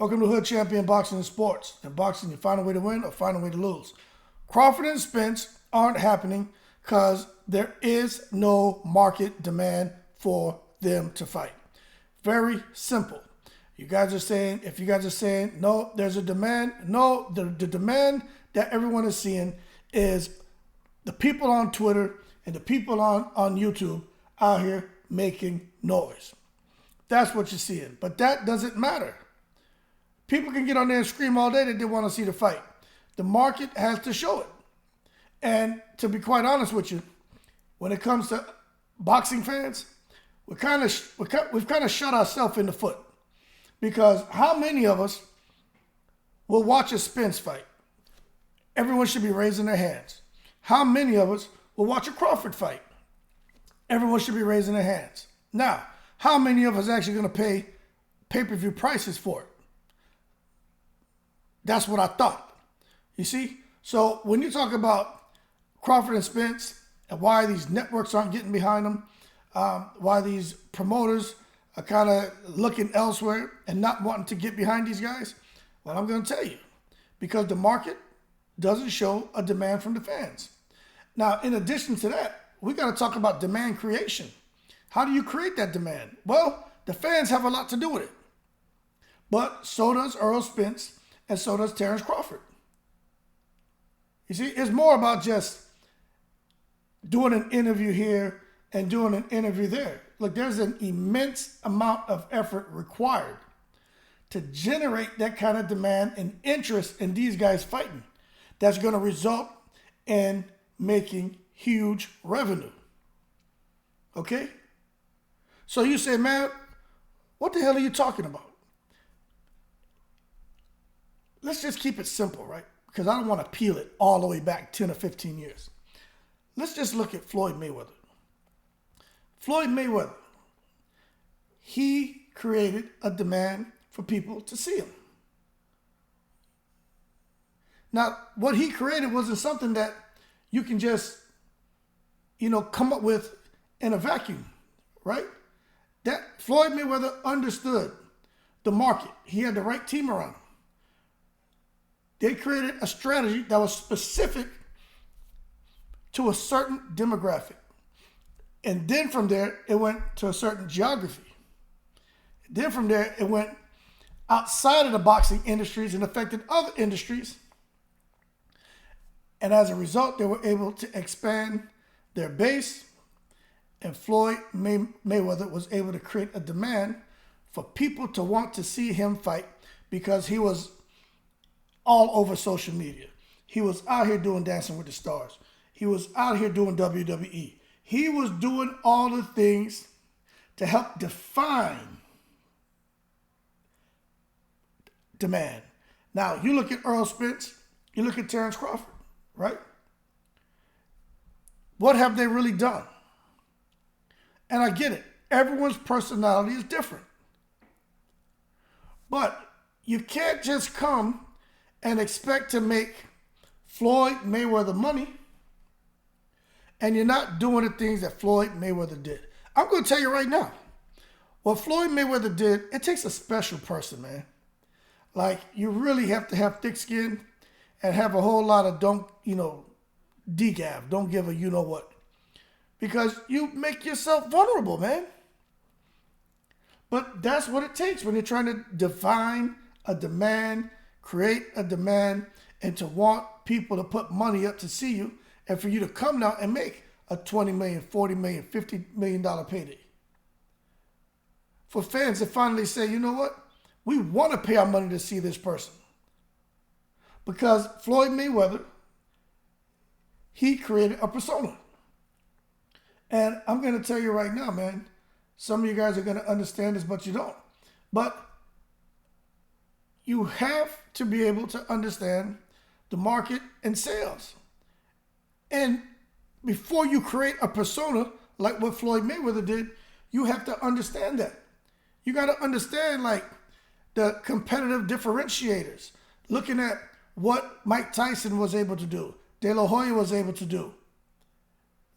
Welcome to Hood Champion Boxing and Sports. In boxing, you find a way to win or find a way to lose. Crawford and Spence aren't happening because there is no market demand for them to fight. Very simple. You guys are saying, if you guys are saying, no, there's a demand. No, the demand that everyone is seeing is the people on Twitter and the people on YouTube out here making noise. That's what you're seeing. But that doesn't matter. People can get on there and scream all day that they want to see the fight. The market has to show it. And to be quite honest with you, when it comes to boxing fans, we've kind of shot ourselves in the foot. Because how many of us will watch a Spence fight? Everyone should be raising their hands. How many of us will watch a Crawford fight? Everyone should be raising their hands. Now, how many of us are actually going to pay pay-per-view prices for it? That's what I thought. You see? So when you talk about Crawford and Spence and why these networks aren't getting behind them, why these promoters are kind of looking elsewhere and not wanting to get behind these guys, well, I'm going to tell you. Because the market doesn't show a demand from the fans. Now, in addition to that, we got to talk about demand creation. How do you create that demand? Well, the fans have a lot to do with it. But so does Errol Spence and so does Terence Crawford. You see, it's more about just doing an interview here and doing an interview there. Look, there's an immense amount of effort required to generate that kind of demand and interest in these guys fighting. That's going to result in making huge revenue. Okay? So you say, man, what the hell are you talking about? Let's just keep it simple, right? Because I don't want to peel it all the way back 10 or 15 years. Let's just look at Floyd Mayweather. Floyd Mayweather, he created a demand for people to see him. Now, what he created wasn't something that you can just, come up with in a vacuum, right? That Floyd Mayweather understood the market. He had the right team around him. They created a strategy that was specific to a certain demographic. And then from there, it went to a certain geography. Then from there, it went outside of the boxing industries and affected other industries. And as a result, they were able to expand their base. And Floyd Mayweather was able to create a demand for people to want to see him fight because he was all over social media. He was out here doing Dancing with the Stars. He was out here doing WWE. He was doing all the things to help define demand. Now, you look at Errol Spence, you look at Terence Crawford, right? What have they really done? And I get it. Everyone's personality is different. But you can't just come and expect to make Floyd Mayweather money and you're not doing the things that Floyd Mayweather did. I'm going to tell you right now, what Floyd Mayweather did, it takes a special person, man. Like, you really have to have thick skin and have a whole lot of decaf, don't give a you-know-what. Because you make yourself vulnerable, man. But that's what it takes when you're trying to define a demand, create a demand, and to want people to put money up to see you, and for you to come now and make a $20 million, $40 million, $50 million payday. For fans to finally say, you know what? We want to pay our money to see this person. Because Floyd Mayweather, he created a persona. And I'm going to tell you right now, man, some of you guys are going to understand this, but you don't. But you have to be able to understand the market and sales. And before you create a persona like what Floyd Mayweather did, you have to understand that. You got to understand like the competitive differentiators, looking at what Mike Tyson was able to do, De La Hoya was able to do.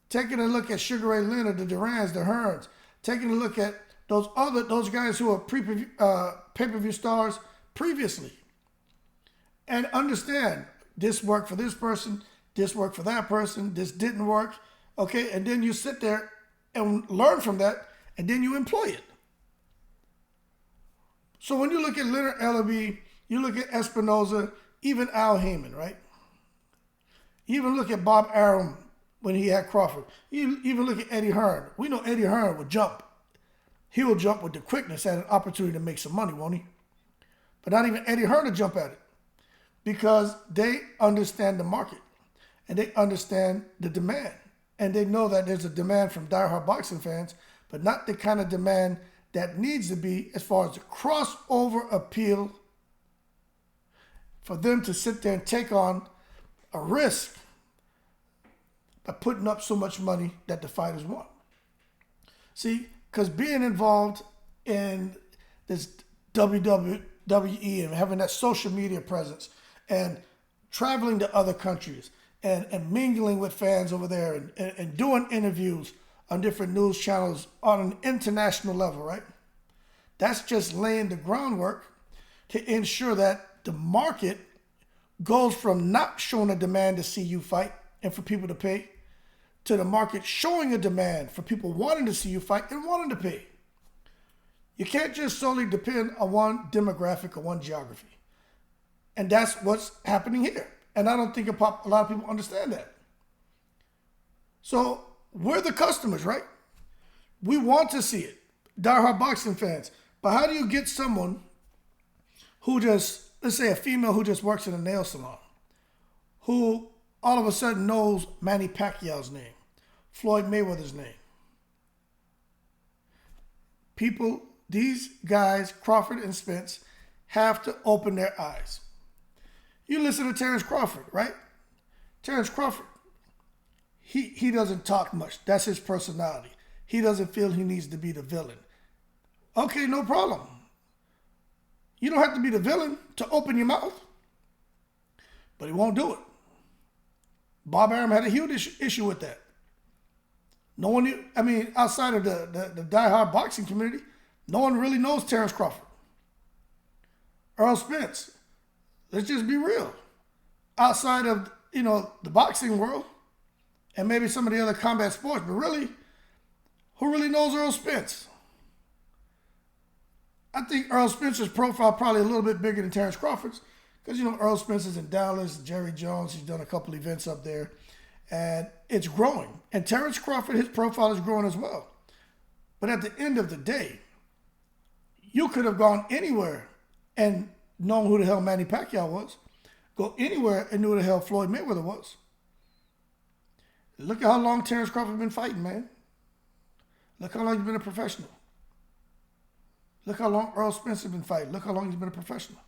Taking a look at Sugar Ray Leonard, the Durans, the Hearns, taking a look at those guys who are pay-per-view stars previously and understand this worked for this person, this worked for that person, this didn't work, okay? And then you sit there and learn from that, and then you employ it. So when you look at Leonard Ellaby, you look at Espinoza, even Al Heyman, right? You even look at Bob Arum when he had Crawford. You even look at Eddie Hearn. We know Eddie Hearn would jump. He will jump with the quickness at an opportunity to make some money, won't he? But not even Eddie Hearn will jump at it because they understand the market and they understand the demand. And they know that there's a demand from diehard boxing fans, but not the kind of demand that needs to be as far as the crossover appeal for them to sit there and take on a risk by putting up so much money that the fighters want. See, because being involved in this WWE and having that social media presence and traveling to other countries and mingling with fans over there and doing interviews on different news channels on an international level, right? That's just laying the groundwork to ensure that the market goes from not showing a demand to see you fight and for people to pay to the market showing a demand for people wanting to see you fight and wanting to pay. You can't just solely depend on one demographic or one geography. And that's what's happening here. And I don't think a lot of people understand that. So we're the customers, right? We want to see it. Diehard boxing fans. But how do you get someone who just, let's say a female who just works in a nail salon, who all of a sudden knows Manny Pacquiao's name, Floyd Mayweather's name? People, these guys, Crawford and Spence, have to open their eyes. You listen to Terence Crawford, right? Terence Crawford, he doesn't talk much. That's his personality. He doesn't feel he needs to be the villain. Okay, no problem. You don't have to be the villain to open your mouth. But he won't do it. Bob Arum had a huge issue with that. No one, outside of the diehard boxing community, no one really knows Terence Crawford. Errol Spence. Let's just be real. Outside of, the boxing world and maybe some of the other combat sports, but really, who really knows Errol Spence? I think Errol Spence's profile probably a little bit bigger than Terence Crawford's because, Errol Spence is in Dallas, Jerry Jones, he's done a couple events up there, and it's growing. And Terence Crawford, his profile is growing as well. But at the end of the day, you could have gone anywhere and known who the hell Manny Pacquiao was. Go anywhere and knew who the hell Floyd Mayweather was. Look at how long Terence Crawford been fighting, man. Look how long he's been a professional. Look how long Errol Spence has been fighting. Look how long he's been a professional.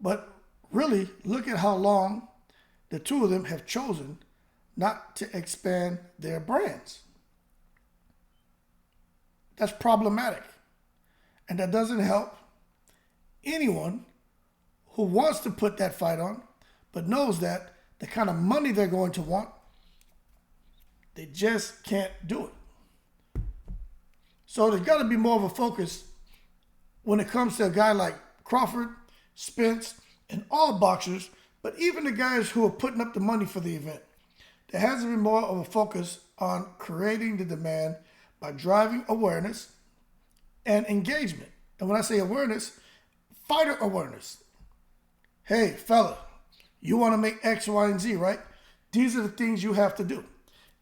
But really, look at how long the two of them have chosen not to expand their brands. That's problematic. And that doesn't help anyone who wants to put that fight on, but knows that the kind of money they're going to want, they just can't do it. So there's got to be more of a focus when it comes to a guy like Crawford, Spence, and all boxers, but even the guys who are putting up the money for the event. There has to be more of a focus on creating the demand by driving awareness and engagement. And when I say awareness, fighter awareness. Hey, fella, you want to make X, Y, and Z, right? These are the things you have to do.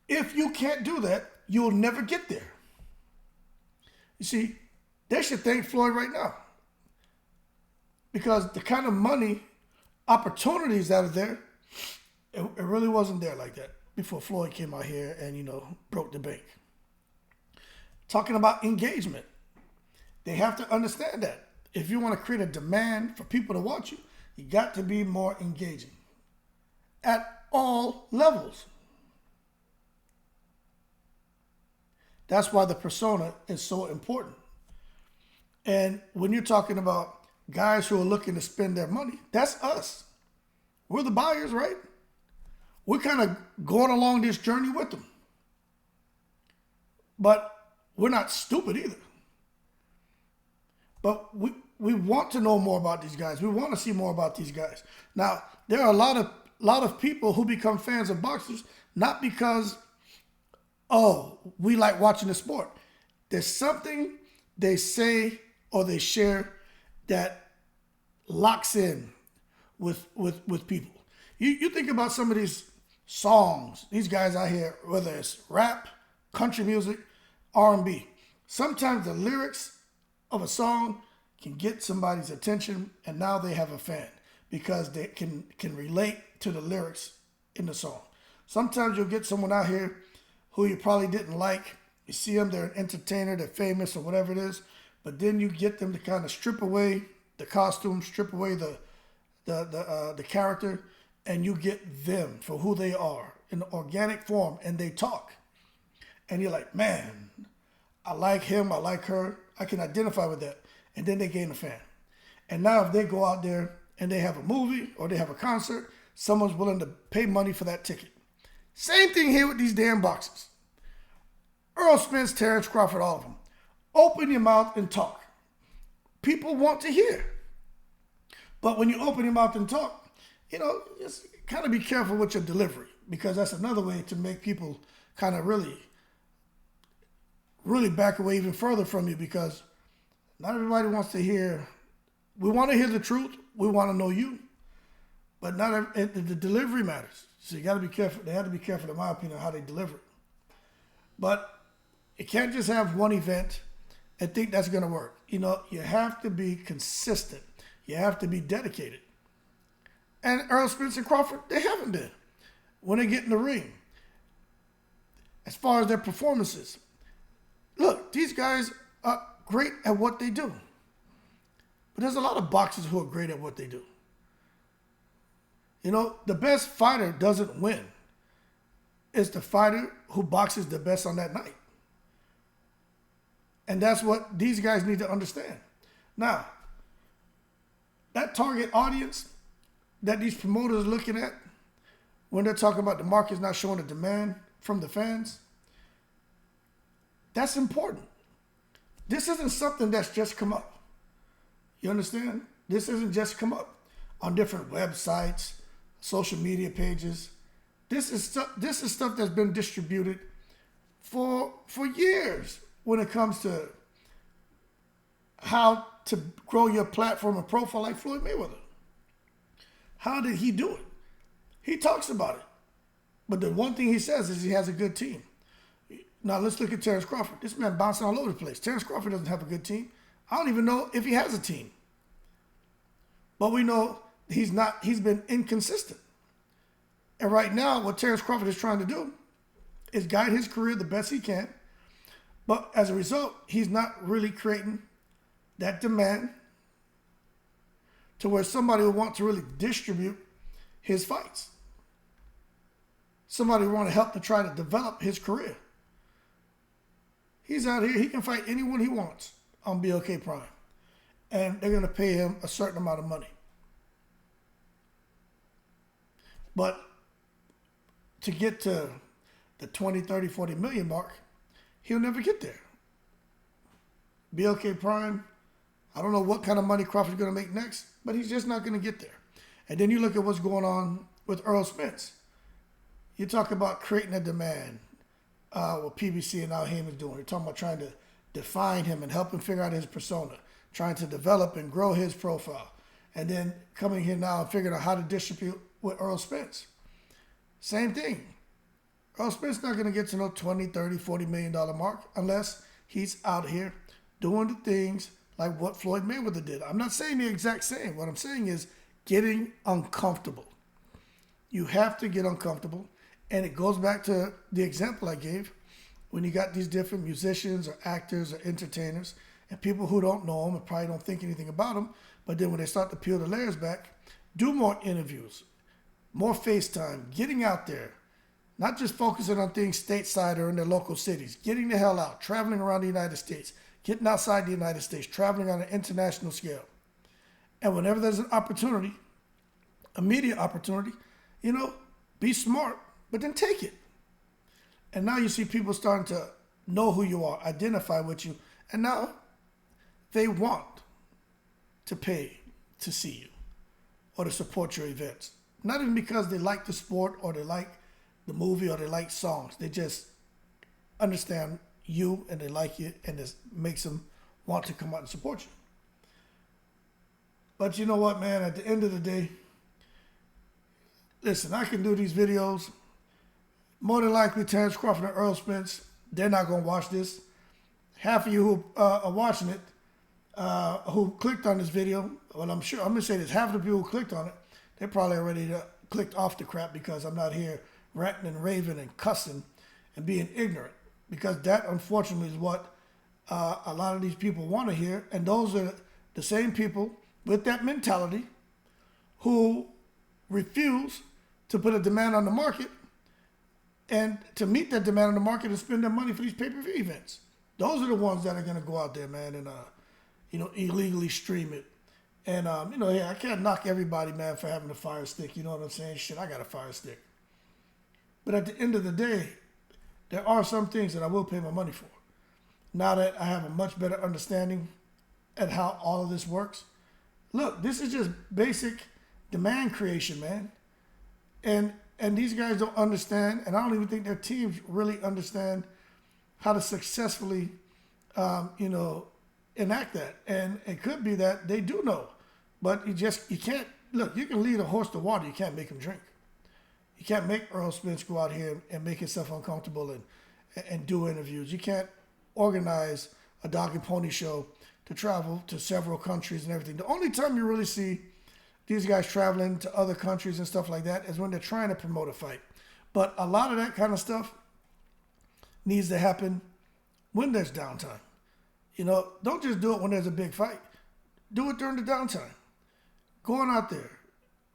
If you can't do that, you'll never get there. You see, they should thank Floyd right now. Because the kind of money, opportunities that are there, it really wasn't there like that before Floyd came out here and, broke the bank. Talking about engagement. They have to understand that. If you want to create a demand for people to watch you, you got to be more engaging at all levels. That's why the persona is so important. And when you're talking about guys who are looking to spend their money, that's us. We're the buyers, right? We're kind of going along this journey with them. But we're not stupid either. But we want to know more about these guys. We want to see more about these guys. Now, there are a lot of people who become fans of boxers not because, oh, we like watching the sport. There's something they say or they share that locks in with people. You think about some of these songs, these guys out here, whether it's rap, country music, R&B. Sometimes the lyrics of a song can get somebody's attention, and now they have a fan because they can relate to the lyrics in the song. Sometimes you'll get someone out here who you probably didn't like. You see them, they're an entertainer, they're famous or whatever it is, but then you get them to kind of strip away the costume, strip away the character, and you get them for who they are in organic form, and they talk. And you're like, man, I like him, I like her, I can identify with that. And then they gain a fan. And now if they go out there and they have a movie or they have a concert, someone's willing to pay money for that ticket. Same thing here with these damn boxers. Errol, Spence, Terence, Crawford, all of them. Open your mouth and talk. People want to hear. But when you open your mouth and talk, just kind of be careful with your delivery, because that's another way to make people kind of really back away even further from you, because not everybody wants to hear. We want to hear the truth. We want to know you. But the delivery matters. So you got to be careful. They have to be careful, in my opinion, how they deliver it. But you can't just have one event and think that's going to work. You have to be consistent. You have to be dedicated. And Errol, Spence, and Crawford, they haven't been when they get in the ring. As far as their performances, look, these guys are great at what they do. But there's a lot of boxers who are great at what they do. The best fighter doesn't win. It's the fighter who boxes the best on that night. And that's what these guys need to understand. Now, that target audience that these promoters are looking at when they're talking about the market's not showing the demand from the fans, that's important. This isn't something that's just come up. You understand? This isn't just come up on different websites, social media pages. This is stuff that's been distributed for years when it comes to how to grow your platform and profile like Floyd Mayweather. How did he do it? He talks about it. But the one thing he says is he has a good team. Now let's look at Terence Crawford. This man bouncing all over the place. Terence Crawford doesn't have a good team. I don't even know if he has a team. But we know he's been inconsistent. And right now, what Terence Crawford is trying to do is guide his career the best he can. But as a result, he's not really creating that demand to where somebody would want to really distribute his fights. Somebody would want to help to try to develop his career. He's out here, he can fight anyone he wants on BLK Prime. And they're going to pay him a certain amount of money. But to get to the 20, 30, 40 million mark, he'll never get there. BLK Prime, I don't know what kind of money Crawford's going to make next, but he's just not going to get there. And then you look at what's going on with Errol Spence. You talk about creating a demand, what PBC and Al Heyman's doing. You're talking about trying to define him and help him figure out his persona, trying to develop and grow his profile. And then coming here now and figuring out how to distribute with Errol Spence. Same thing. Errol Spence not going to get to no 20, 30, $40 million mark unless he's out here doing the things like what Floyd Mayweather did. I'm not saying the exact same. What I'm saying is getting uncomfortable. You have to get uncomfortable. And it goes back to the example I gave when you got these different musicians or actors or entertainers and people who don't know them and probably don't think anything about them. But then when they start to peel the layers back, do more interviews, more FaceTime, getting out there, not just focusing on things stateside or in their local cities, getting the hell out, traveling around the United States, getting outside the United States, traveling on an international scale. And whenever there's an opportunity, a media opportunity, be smart, but then take it. And now you see people starting to know who you are, identify with you, and now they want to pay to see you or to support your events. Not even because they like the sport or they like the movie or they like songs. They just understand you and they like you, and it makes them want to come out and support you. But you know what, man? At the end of the day, listen, I can do these videos. More than likely, Terence, Crawford, and Errol, Spence, they're not going to watch this. Half of you who are watching it, who clicked on this video, well, I'm going to say this, half of the people who clicked on it, they probably already clicked off the crap because I'm not here ranting and raving and cussing and being ignorant. Because that, unfortunately, is what a lot of these people want to hear. And those are the same people with that mentality who refuse to put a demand on the market and to meet that demand on the market and spend their money for these pay-per-view events. Those are the ones that are going to go out there, man, and illegally stream it. And yeah, I can't knock everybody, man, for having a Fire Stick. You know what I'm saying? Shit, I got a Fire Stick. But at the end of the day, there are some things that I will pay my money for. Now that I have a much better understanding at how all of this works. Look, this is just basic demand creation, man. And these guys don't understand, and I don't even think their teams really understand how to successfully, enact that. And it could be that they do know, but you can't, look, you can lead a horse to water, you can't make him drink. You can't make Errol Spence go out here and make himself uncomfortable and do interviews. You can't organize a dog and pony show to travel to several countries and everything. The only time you really see these guys traveling to other countries and stuff like that is when they're trying to promote a fight. But a lot of that kind of stuff needs to happen when there's downtime. Don't just do it when there's a big fight. Do it during the downtime. Go on out there.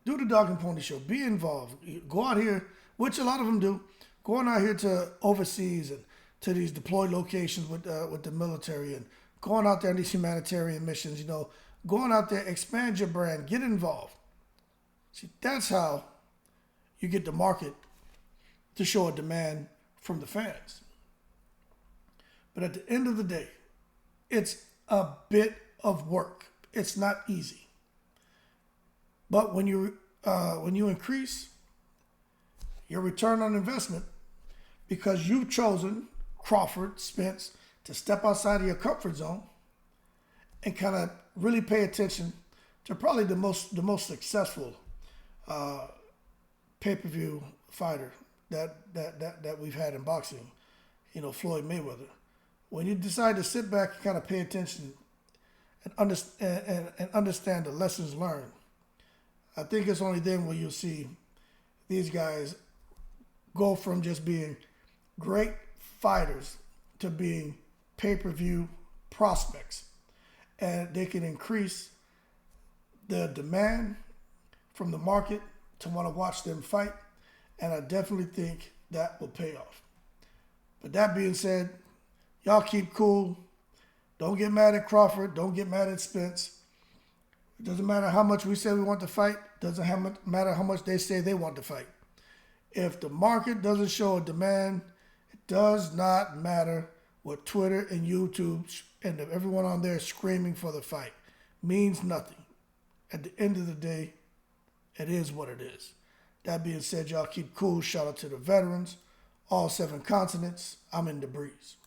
Do the dog and pony show. Be involved. Go out here, which a lot of them do. Going out here to overseas and to these deployed locations with the military and going out there on these humanitarian missions, going out there, expand your brand, get involved. See, that's how you get the market to show a demand from the fans. But at the end of the day, it's a bit of work. It's not easy. But when you increase your return on investment because you've chosen Crawford, Spence, to step outside of your comfort zone and kind of really pay attention to probably the most successful pay-per-view fighter that we've had in boxing, Floyd Mayweather. When you decide to sit back and kind of pay attention and understand the lessons learned, I think it's only then where you'll see these guys go from just being great fighters to being pay-per-view prospects. And they can increase the demand from the market to want to watch them fight. And I definitely think that will pay off. But that being said, y'all keep cool. Don't get mad at Crawford. Don't get mad at Spence. It doesn't matter how much we say we want to fight. Doesn't matter how much they say they want to fight. If the market doesn't show a demand, it does not matter what Twitter and YouTube and everyone on there screaming for the fight. Means nothing. At the end of the day, it is what it is. That being said, y'all keep cool. Shout out to the veterans. All 7 continents. I'm in the breeze.